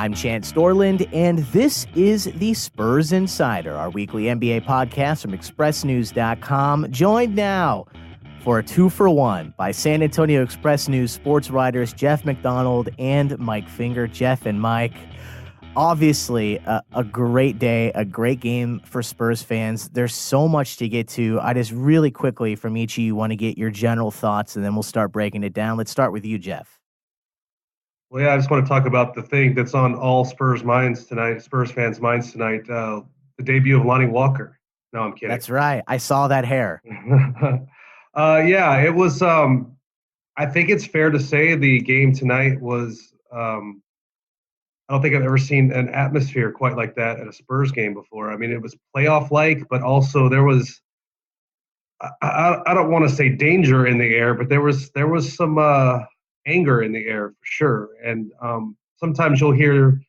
I'm Chance Dorland, and this is the Spurs Insider, our weekly NBA podcast from ExpressNews.com. Joined now for a 2-for-1 by San Antonio Express News sports writers Jeff McDonald and Mike Finger. Jeff and Mike, obviously a great day, a great game for Spurs fans. There's so much to get to. I just really quickly from each of you want to get your general thoughts, and then we'll start breaking it down. Let's start with you, Jeff. Well, yeah, I just want to talk about the thing that's on all Spurs minds tonight, Spurs fans' minds tonight, the debut of Lonnie Walker. No, I'm kidding. That's right. I saw that hair. Yeah, it was I think it's fair to say the game tonight was I don't think I've ever seen an atmosphere quite like that at a Spurs game before. I mean, it was playoff-like, but also there was I don't want to say danger in the air, but there was some anger in the air for sure. And sometimes you'll hear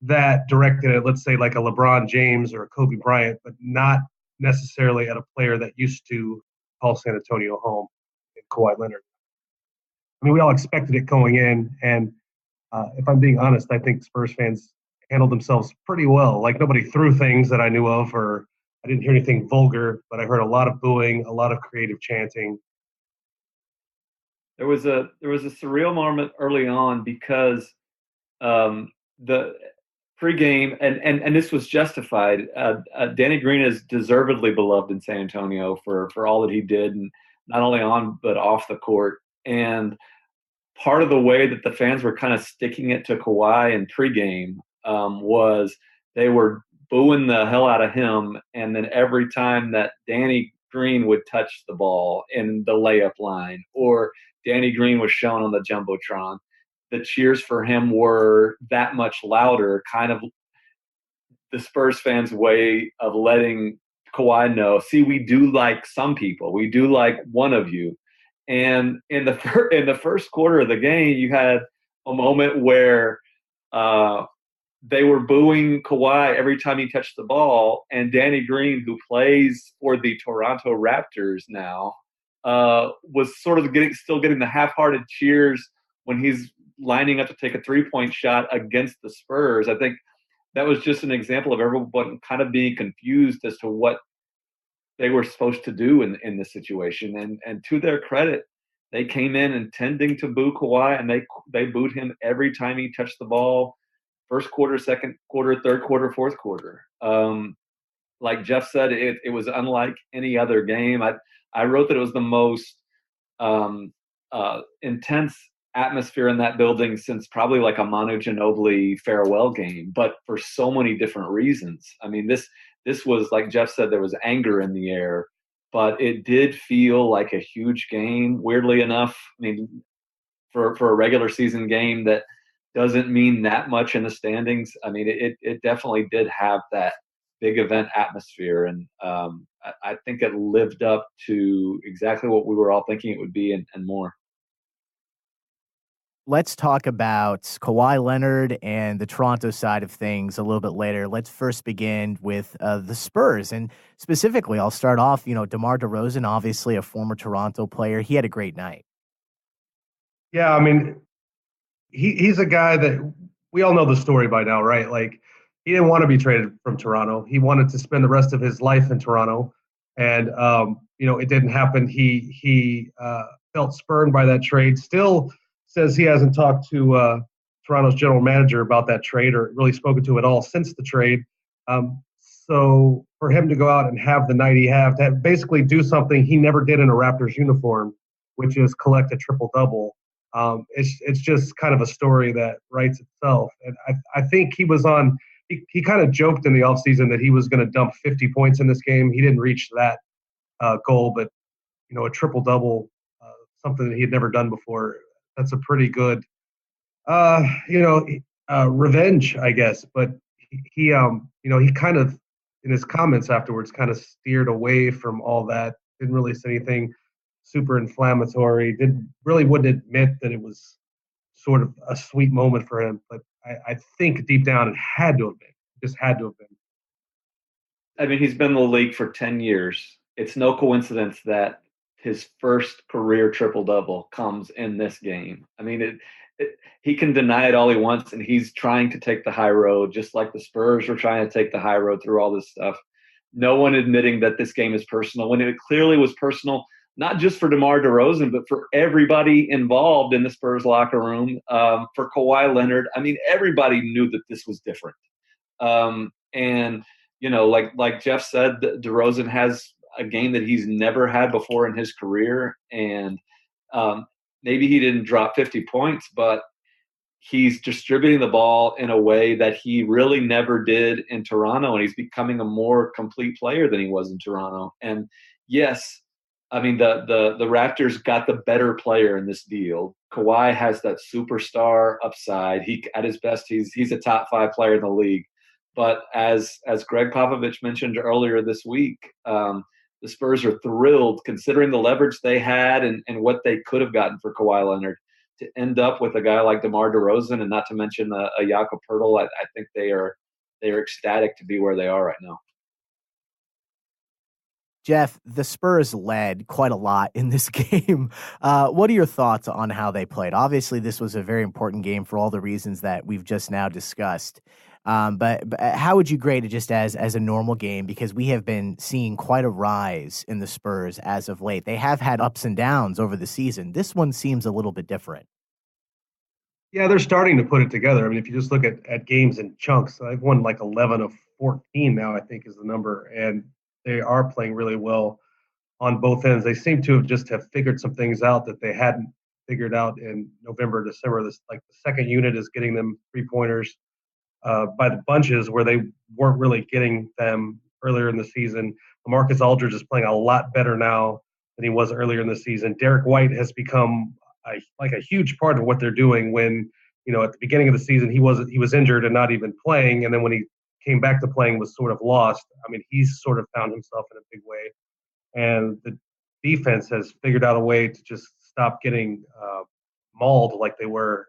that directed at, let's say, like a LeBron James or a Kobe Bryant, but not necessarily at a player that used to call San Antonio home, Kawhi Leonard. I mean, we all expected it going in, and if I'm being honest, I think Spurs fans handled themselves pretty well. Like, nobody threw things that I knew of, or I didn't hear anything vulgar, but I heard a lot of booing, a lot of creative chanting. There was a surreal moment early on because the pregame and this was justified. Danny Green is deservedly beloved in San Antonio for all that he did, and not only on but off the court. And part of the way that the fans were kind of sticking it to Kawhi in pregame was they were booing the hell out of him, and then every time that Danny Green would touch the ball in the layup line, or Danny Green was shown on the Jumbotron, the cheers for him were that much louder, kind of the Spurs fans' way of letting Kawhi know, see, we do like some people. We do like one of you. And in the first quarter of the game, you had a moment where they were booing Kawhi every time he touched the ball, and Danny Green, who plays for the Toronto Raptors now, was sort of still getting the half-hearted cheers when he's lining up to take a three-point shot against the Spurs. I think that was just an example of everyone kind of being confused as to what they were supposed to do in this situation. And to their credit, they came in intending to boo Kawhi, and they booed him every time he touched the ball. First quarter, second quarter, third quarter, fourth quarter. Like Jeff said, it was unlike any other game. I wrote that it was the most intense atmosphere in that building since probably like a Manu Ginobili farewell game, but for so many different reasons. I mean, this was, like Jeff said, there was anger in the air, but it did feel like a huge game, weirdly enough. I mean, for a regular season game that doesn't mean that much in the standings. I mean, it definitely did have that big event atmosphere, and I think it lived up to exactly what we were all thinking it would be and more. Let's talk about Kawhi Leonard and the Toronto side of things a little bit later. Let's first begin with the Spurs, and specifically, I'll start off, DeMar DeRozan, obviously a former Toronto player. He had a great night. Yeah, I mean, he's a guy that we all know the story by now, right? Like, he didn't want to be traded from Toronto. He wanted to spend the rest of his life in Toronto, and it didn't happen. He felt spurned by that trade. Still says he hasn't talked to Toronto's general manager about that trade or really spoken to it all since the trade. So for him to go out and have the night he had, to basically do something he never did in a Raptors uniform, which is collect a triple-double, it's just kind of a story that writes itself. And I think he was on – he kind of joked in the offseason that he was going to dump 50 points in this game. He didn't reach that goal, but, a triple-double, something that he had never done before, that's a pretty good, revenge, I guess. But he kind of, in his comments afterwards, kind of steered away from all that. Didn't really say anything super inflammatory. Wouldn't admit that it was sort of a sweet moment for him. But I think deep down it had to have been. It just had to have been. I mean, he's been in the league for 10 years. It's no coincidence that his first career triple-double comes in this game. I mean, he can deny it all he wants, and he's trying to take the high road, just like the Spurs were trying to take the high road through all this stuff. No one admitting that this game is personal, when it clearly was personal, not just for DeMar DeRozan, but for everybody involved in the Spurs locker room, for Kawhi Leonard. I mean, everybody knew that this was different. And, like Jeff said, DeRozan has a game that he's never had before in his career. And maybe he didn't drop 50 points, but he's distributing the ball in a way that he really never did in Toronto, and he's becoming a more complete player than he was in Toronto. And yes, I mean, the Raptors got the better player in this deal. Kawhi has that superstar upside. At his best, he's a top 5 player in the league. But as Greg Popovich mentioned earlier this week, the Spurs are thrilled, considering the leverage they had and what they could have gotten for Kawhi Leonard, to end up with a guy like DeMar DeRozan, and not to mention a Jakob Poeltl. I think they are ecstatic to be where they are right now. Jeff, the Spurs led quite a lot in this game. What are your thoughts on how they played? Obviously, this was a very important game for all the reasons that we've just now discussed. But how would you grade it just as a normal game? Because we have been seeing quite a rise in the Spurs as of late. They have had ups and downs over the season. This one seems a little bit different. Yeah, they're starting to put it together. I mean, if you just look at games in chunks, I've won like 11 of 14 now, I think is the number. And they are playing really well on both ends. They seem to have figured some things out that they hadn't figured out in November, December. This, like, the second unit is getting them 3-pointers by the bunches, where they weren't really getting them earlier in the season. LaMarcus Aldridge is playing a lot better now than he was earlier in the season. Derek White has become a huge part of what they're doing. When, at the beginning of the season, he was injured and not even playing, and then when he came back to playing, was sort of lost. I mean, he's sort of found himself in a big way, and the defense has figured out a way to just stop getting mauled like they were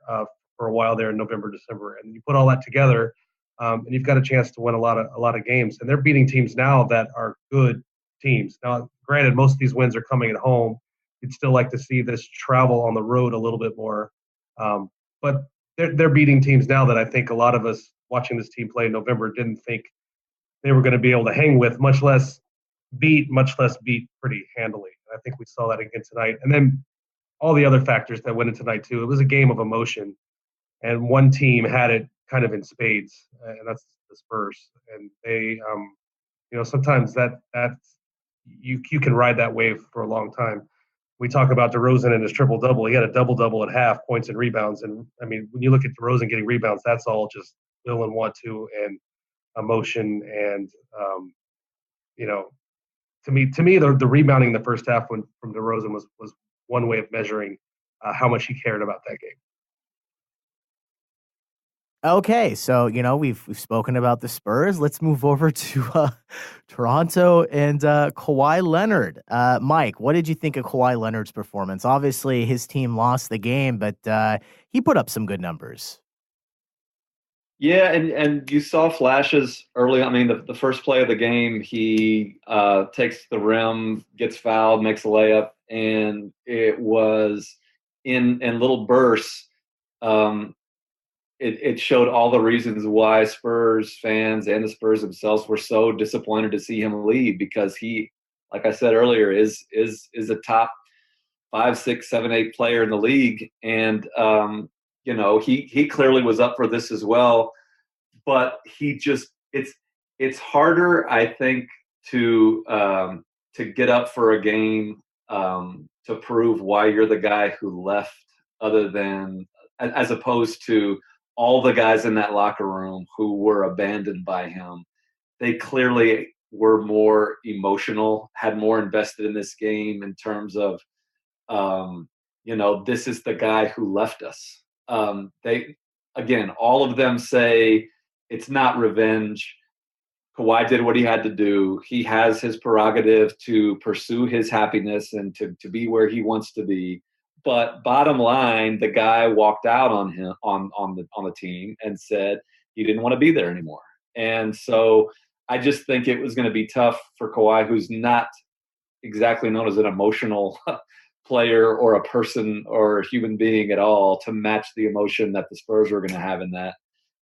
for a while there in November, December. And you put all that together, and you've got a chance to win a lot of games. And they're beating teams now that are good teams. Now, granted, most of these wins are coming at home. You'd still like to see this travel on the road a little bit more, but they're beating teams now that I think a lot of us watching this team play in November didn't think they were going to be able to hang with, much less beat pretty handily. I think we saw that again tonight. And then all the other factors that went into tonight too. It was a game of emotion, and one team had it kind of in spades, and that's the Spurs. And they, sometimes that you can ride that wave for a long time. We talk about DeRozan and his triple-double. He had a double-double at half, points and rebounds. And, I mean, when you look at DeRozan getting rebounds, that's all just will and want to and emotion. And, to me, the rebounding in the first half from DeRozan was one way of measuring how much he cared about that game. Okay, so we've spoken about the Spurs. Let's move over to Toronto and Kawhi Leonard. Mike, what did you think of Kawhi Leonard's performance? Obviously, his team lost the game, but he put up some good numbers. Yeah, and you saw flashes early. I mean, the first play of the game, he takes the rim, gets fouled, makes a layup, and it was in little bursts. It showed all the reasons why Spurs fans and the Spurs themselves were so disappointed to see him leave, because he, like I said earlier, is a top 5, 6, 7, 8 player in the league. And, he clearly was up for this as well, but it's harder, I think, to get up for a game, to prove why you're the guy who left, as opposed to all the guys in that locker room who were abandoned by him. They clearly were more emotional, had more invested in this game in terms of, this is the guy who left us. All of them say it's not revenge. Kawhi did what he had to do. He has his prerogative to pursue his happiness and to be where he wants to be. But bottom line, the guy walked out on him on the team and said he didn't want to be there anymore. And so I just think it was going to be tough for Kawhi, who's not exactly known as an emotional player or a person or a human being at all to match the emotion that the Spurs were going to have in that.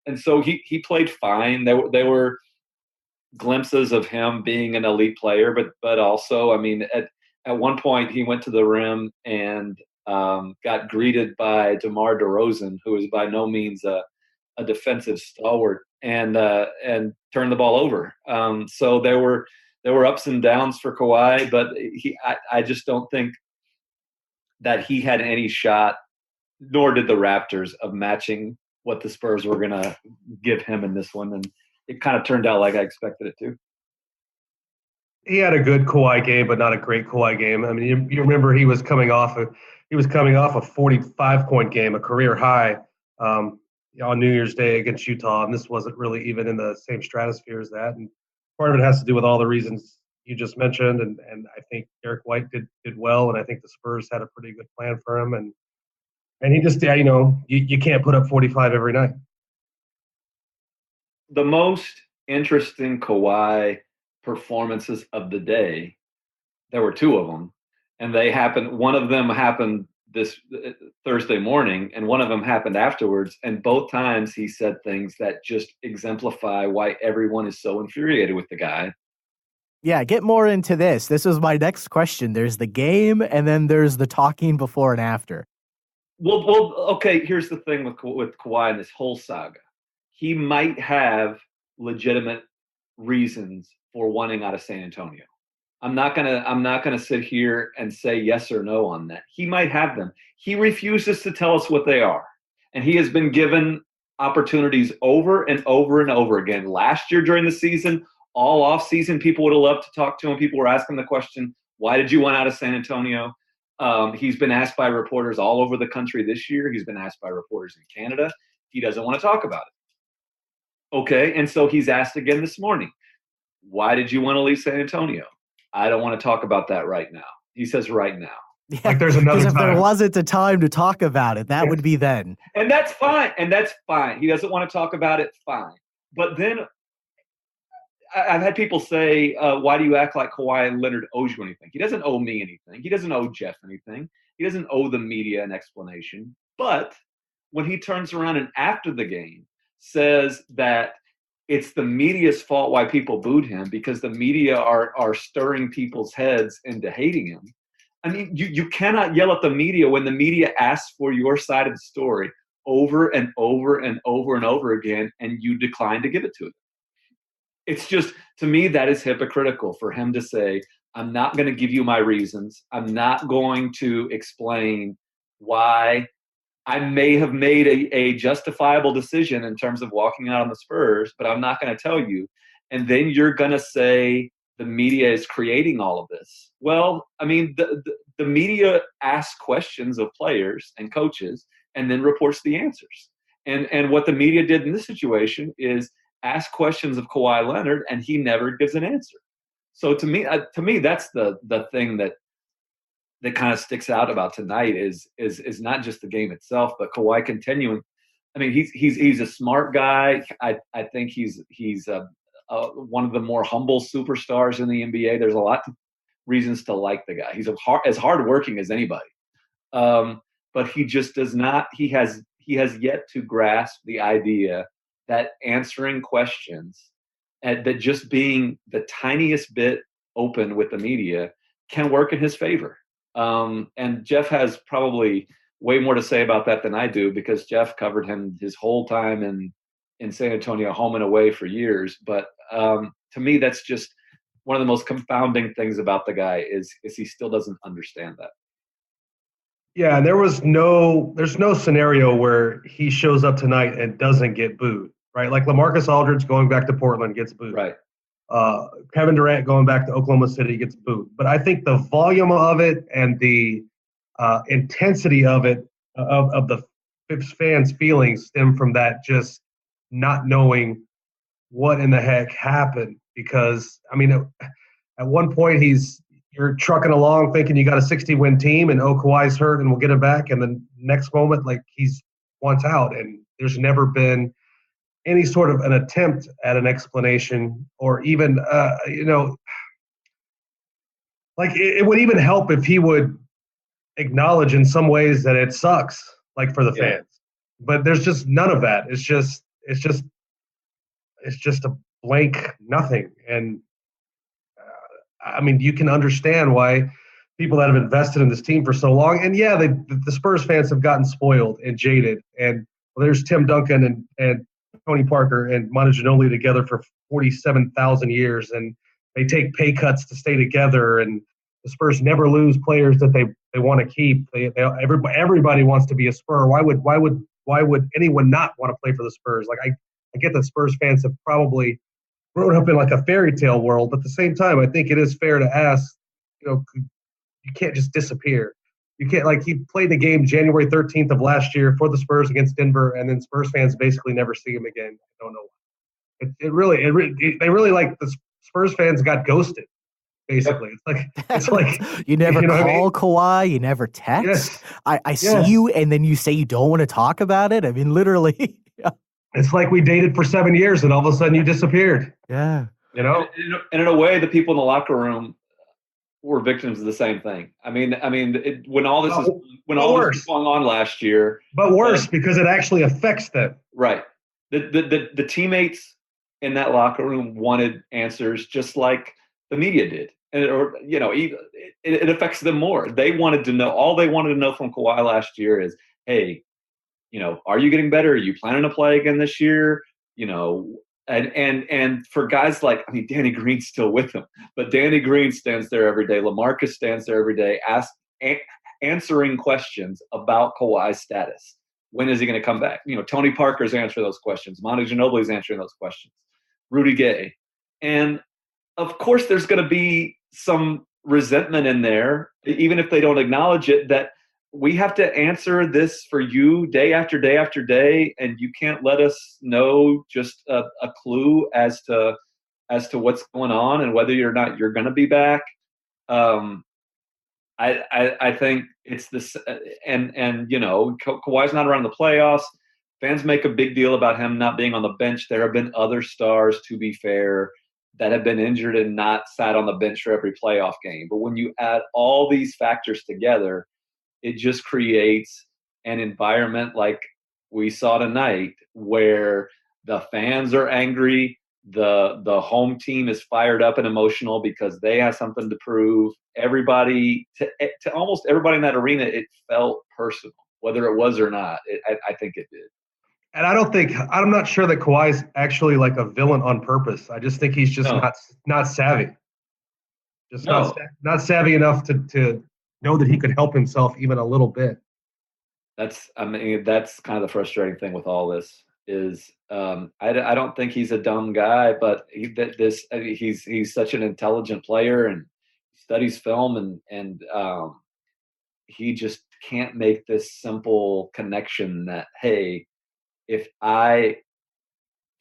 And so he played fine. There were glimpses of him being an elite player, but also, I mean, at one point he went to the rim and got greeted by DeMar DeRozan, who is by no means a defensive stalwart, and turned the ball over. So there were ups and downs for Kawhi, but I just don't think that he had any shot, nor did the Raptors, of matching what the Spurs were going to give him in this one. And it kind of turned out like I expected it to. He had a good Kawhi game, but not a great Kawhi game. I mean, you remember he was coming off a 45-point game, a career high, on New Year's Day against Utah, and this wasn't really even in the same stratosphere as that. And part of it has to do with all the reasons you just mentioned, and I think Derek White did well, and I think the Spurs had a pretty good plan for him, and he just, you can't put up 45 every night. The most interesting Kawhi performances of the day, there were two of them, and one of them happened this Thursday morning, and one of them happened afterwards, and both times he said things that just exemplify why everyone is so infuriated with the guy. Yeah, get more into this. This was my next question. There's the game, and then there's the talking before and after. Well, okay, here's the thing with Kawhi and this whole saga. He might have legitimate reasons for wanting out of San Antonio. I'm not gonna sit here and say yes or no on that. He might have them. He refuses to tell us what they are, and he has been given opportunities over and over and over again. Last year during the season, all off season, people would have loved to talk to him. People were asking the question, "Why did you want out of San Antonio?" He's been asked by reporters all over the country this year. He's been asked by reporters in Canada. He doesn't want to talk about it. Okay, and so he's asked again this morning, "Why did you want to leave San Antonio?" "I don't want to talk about that right now." He says right now. Yeah, like there's another time. If there wasn't a time to talk about it, that would be then. And that's fine. He doesn't want to talk about it, fine. But then I've had people say, why do you act like Kawhi Leonard owes you anything? He doesn't owe me anything. He doesn't owe Jeff anything. He doesn't owe the media an explanation. But when he turns around and after the game says that it's the media's fault why people booed him because the media are stirring people's heads into hating him. I mean, you cannot yell at the media when the media asks for your side of the story over and over and over and over again, and you decline to give it to them. It's just, to me, that is hypocritical for him to say, I'm not going to give you my reasons. I'm not going to explain why I may have made a justifiable decision in terms of walking out on the Spurs, but I'm not going to tell you. And then you're going to say the media is creating all of this. Well, I mean, the media asks questions of players and coaches and then reports the answers. And what the media did in this situation is ask questions of Kawhi Leonard, and he never gives an answer. So to me, that's the thing that kind of sticks out about tonight is not just the game itself, but Kawhi continuing. I mean, he's a smart guy. I think he's one of the more humble superstars in the NBA. There's a lot of reasons to like the guy. He's as hardworking as anybody, but he just does not. He has yet to grasp the idea that answering questions and that just being the tiniest bit open with the media can work in his favor. And Jeff has probably way more to say about that than I do because Jeff covered him his whole time in San Antonio, home and away for years. But to me, that's just one of the most confounding things about the guy is he still doesn't understand that. Yeah, and there's no scenario where he shows up tonight and doesn't get booed, right? Like LaMarcus Aldridge going back to Portland gets booed. Right. Kevin Durant going back to Oklahoma City gets booed. But I think the volume of it and the intensity of it, of the fans' feelings stem from that just not knowing what in the heck happened. Because, I mean, at one point you're trucking along thinking you got a 60-win team and Kawhi's hurt and we'll get him back. And then next moment, like he's wants out. And there's never been any sort of an attempt at an explanation or even, Like it would even help if he would acknowledge in some ways that it sucks, like for the fans. But there's just none of that. It's just a blank nothing. And I mean, you can understand why people that have invested in this team for so long, and yeah, the Spurs fans have gotten spoiled and jaded. And there's Tim Duncan and Tony Parker and Manu Ginobili together for 47,000 years, and they take pay cuts to stay together. And the Spurs never lose players that they want to keep. Everybody wants to be a Spur. Why would anyone not want to play for the Spurs? Like I get that Spurs fans have probably grown up in like a fairy tale world, but at the same time, I think it is fair to ask, you can't just disappear. You can't, like, he played the game January 13th of last year for the Spurs against Denver, and then Spurs fans basically never see him again. I don't know why. They really like the Spurs fans got ghosted. Basically, it's like you never call Kawhi, you never text. Yes. I see you, and then you say you don't want to talk about it. I mean, literally. It's like we dated for 7 years, and all of a sudden you disappeared. Yeah, And in a way, the people in the locker room were victims of the same thing. I mean, when all this was going on last year, but worse because it actually affects them. Right. The teammates in that locker room wanted answers, just like the media did, and it affects them more. They wanted to know. All they wanted to know from Kawhi last year is, hey, are you getting better? Are you planning to play again this year? And for guys like, Danny Green's still with him, but Danny Green stands there every day. LaMarcus stands there every day, answering questions about Kawhi's status. When is he going to come back? Tony Parker's answering those questions. Manu Ginobili's answering those questions. Rudy Gay. And of course, there's going to be some resentment in there, even if they don't acknowledge it, that we have to answer this for you day after day after day, and you can't let us know just a clue as to what's going on and whether or not you're going to be back. I think it's this, and Kawhi's not around the playoffs. Fans make a big deal about him not being on the bench. There have been other stars, to be fair, that have been injured and not sat on the bench for every playoff game. But when you add all these factors together, it just creates an environment like we saw tonight, where the fans are angry, the home team is fired up and emotional because they have something to prove. Everybody, to almost everybody in that arena, it felt personal, whether it was or not. I think it did. And I'm not sure that Kawhi's actually like a villain on purpose. I just think he's just not savvy. Not savvy enough to know that he could help himself even a little bit. That's kind of the frustrating thing with all this is I don't think he's a dumb guy, but he's such an intelligent player and studies film and he just can't make this simple connection that, hey, if I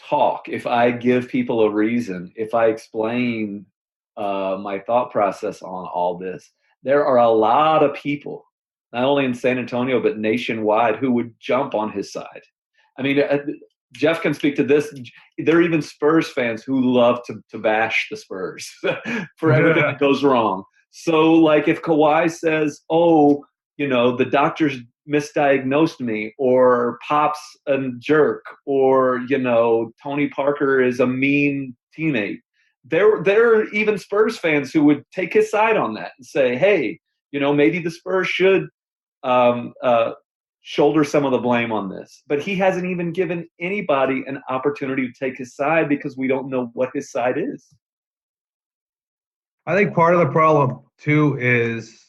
talk, if I give people a reason, if I explain my thought process on all this, there are a lot of people, not only in San Antonio, but nationwide, who would jump on his side. Jeff can speak to this. There are even Spurs fans who love to bash the Spurs for everything that goes wrong. So, like, if Kawhi says, oh, the doctors misdiagnosed me, or Pop's a jerk, or, Tony Parker is a mean teammate, there are even Spurs fans who would take his side on that and say, hey, maybe the Spurs should shoulder some of the blame on this. But he hasn't even given anybody an opportunity to take his side because we don't know what his side is. I think part of the problem, too, is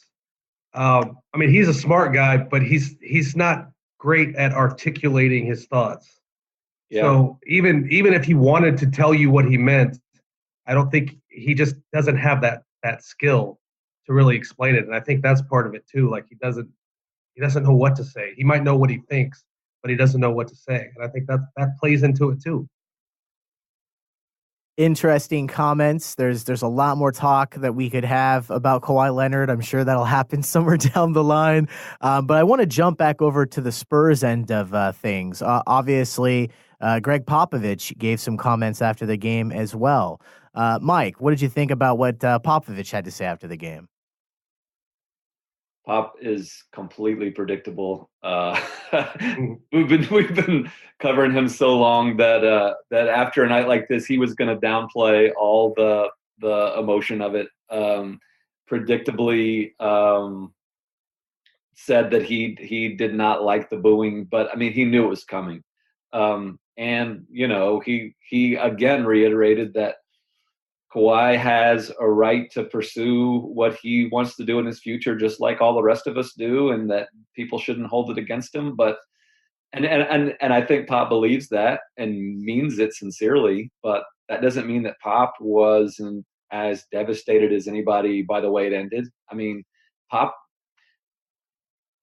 he's a smart guy, but he's not great at articulating his thoughts. Yeah. So even if he wanted to tell you what he meant, I don't think he just doesn't have that skill to really explain it. And I think that's part of it too. Like he doesn't know what to say. He might know what he thinks, but he doesn't know what to say. And I think that plays into it too. Interesting comments. There's a lot more talk that we could have about Kawhi Leonard. I'm sure that'll happen somewhere down the line. But I want to jump back over to the Spurs end of things. Obviously, Greg Popovich gave some comments after the game as well. Mike, what did you think about what Popovich had to say after the game? Pop is completely predictable. Mhm. We've been covering him so long that that after a night like this, he was going to downplay all the emotion of it. Predictably, said that he did not like the booing, but I mean he knew it was coming. And he again reiterated that Kawhi has a right to pursue what he wants to do in his future, just like all the rest of us do, and that people shouldn't hold it against him. But and I think Pop believes that and means it sincerely, but that doesn't mean that Pop wasn't as devastated as anybody by the way it ended. I mean, Pop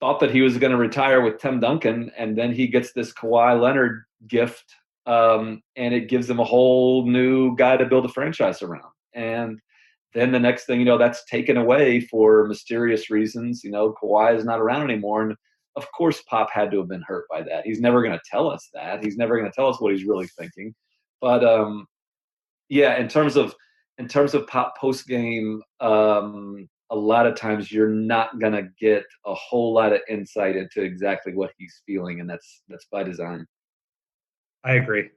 thought that he was going to retire with Tim Duncan, and then he gets this Kawhi Leonard gift, and it gives him a whole new guy to build a franchise around. And then the next thing you know, that's taken away for mysterious reasons. Kawhi is not around anymore, and of course, Pop had to have been hurt by that. He's never going to tell us that. He's never going to tell us what he's really thinking. But yeah, in terms of Pop post game, a lot of times you're not going to get a whole lot of insight into exactly what he's feeling, and that's by design. I agree.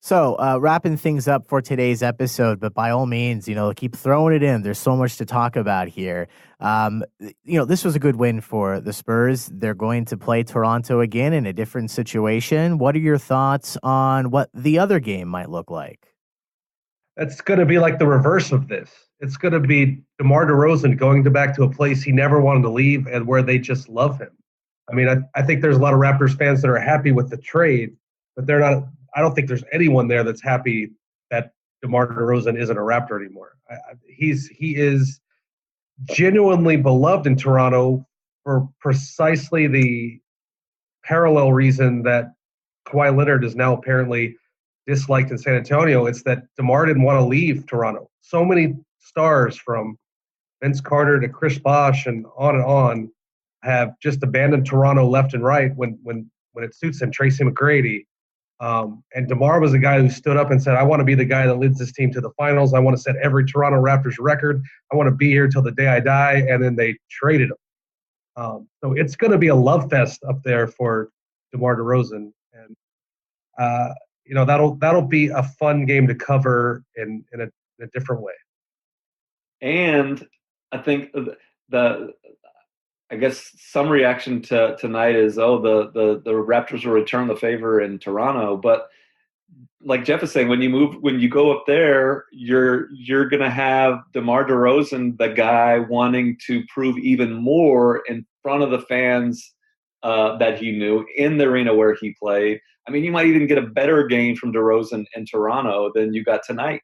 So, wrapping things up for today's episode, but by all means, keep throwing it in. There's so much to talk about here. This was a good win for the Spurs. They're going to play Toronto again in a different situation. What are your thoughts on what the other game might look like? It's going to be like the reverse of this. It's going to be DeMar DeRozan going back to a place he never wanted to leave and where they just love him. I mean, I think there's a lot of Raptors fans that are happy with the trade, but they're not. I don't think there's anyone there that's happy that DeMar DeRozan isn't a Raptor anymore. He is genuinely beloved in Toronto for precisely the parallel reason that Kawhi Leonard is now apparently disliked in San Antonio. It's that DeMar didn't want to leave Toronto. So many stars, from Vince Carter to Chris Bosh and on, have just abandoned Toronto left and right when it suits them. Tracy McGrady. And DeMar was a guy who stood up and said, I want to be the guy that leads this team to the finals. I want to set every Toronto Raptors record. I want to be here till the day I die. And then they traded him. So it's going to be a love fest up there for DeMar DeRozan. And, that'll be a fun game to cover in a different way. And I think I guess some reaction to tonight is, the Raptors will return the favor in Toronto. But like Jeff is saying, when you go up there, you're going to have DeMar DeRozan, the guy wanting to prove even more in front of the fans that he knew in the arena where he played. I mean, you might even get a better game from DeRozan in Toronto than you got tonight.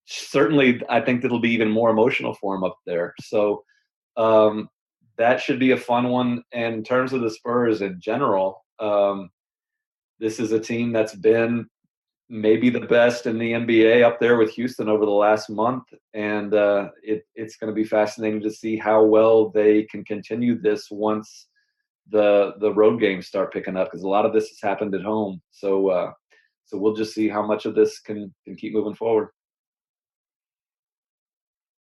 Certainly, I think it'll be even more emotional for him up there. So that should be a fun one. And in terms of the Spurs in general, this is a team that's been maybe the best in the NBA up there with Houston over the last month. And it's going to be fascinating to see how well they can continue this once the road games start picking up, because a lot of this has happened at home. So we'll just see how much of this can keep moving forward.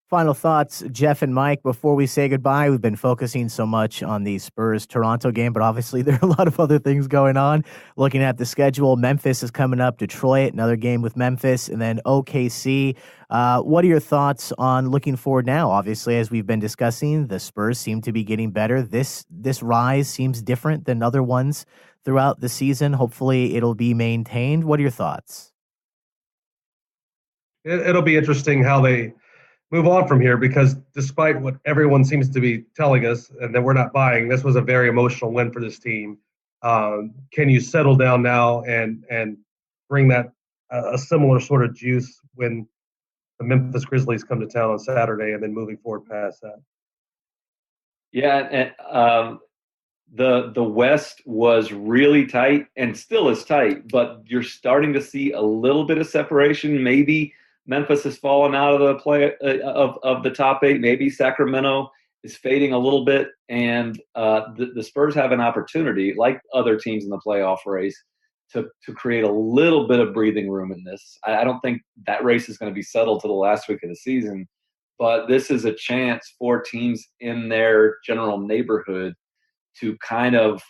Final thoughts, Jeff and Mike, before we say goodbye. We've been focusing so much on the Spurs-Toronto game, but obviously there are a lot of other things going on. Looking at the schedule, Memphis is coming up, Detroit, another game with Memphis, and then OKC. What are your thoughts on looking forward now? Obviously, as we've been discussing, the Spurs seem to be getting better. This rise seems different than other ones throughout the season. Hopefully it'll be maintained. What are your thoughts? It'll be interesting how they move on from here, because despite what everyone seems to be telling us and that we're not buying, this was a very emotional win for this team. Can you settle down now and bring that a similar sort of juice when the Memphis Grizzlies come to town on Saturday, and then moving forward past that? Yeah, and the West was really tight and still is tight, but you're starting to see a little bit of separation. Maybe Memphis has fallen out of the play of the top 8. Maybe Sacramento is fading a little bit, and the Spurs have an opportunity, like other teams in the playoff race, to create a little bit of breathing room in this. I don't think that race is going to be settled to the last week of the season, but this is a chance for teams in their general neighborhood to kind of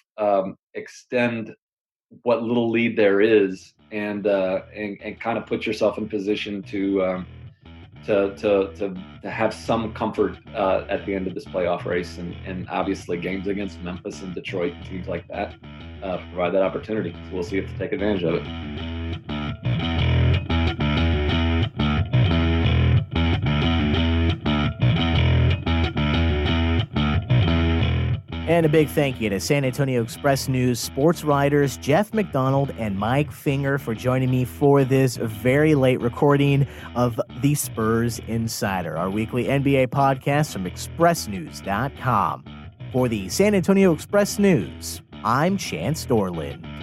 extend what little lead there is, and kind of put yourself in position to have some comfort at the end of this playoff race, and obviously games against Memphis and Detroit, teams like that, provide that opportunity. So we'll see if they take advantage of it. And a big thank you to San Antonio Express News sports writers Jeff McDonald and Mike Finger for joining me for this very late recording of the Spurs Insider, our weekly NBA podcast from expressnews.com. For the San Antonio Express News, I'm Chance Dorland.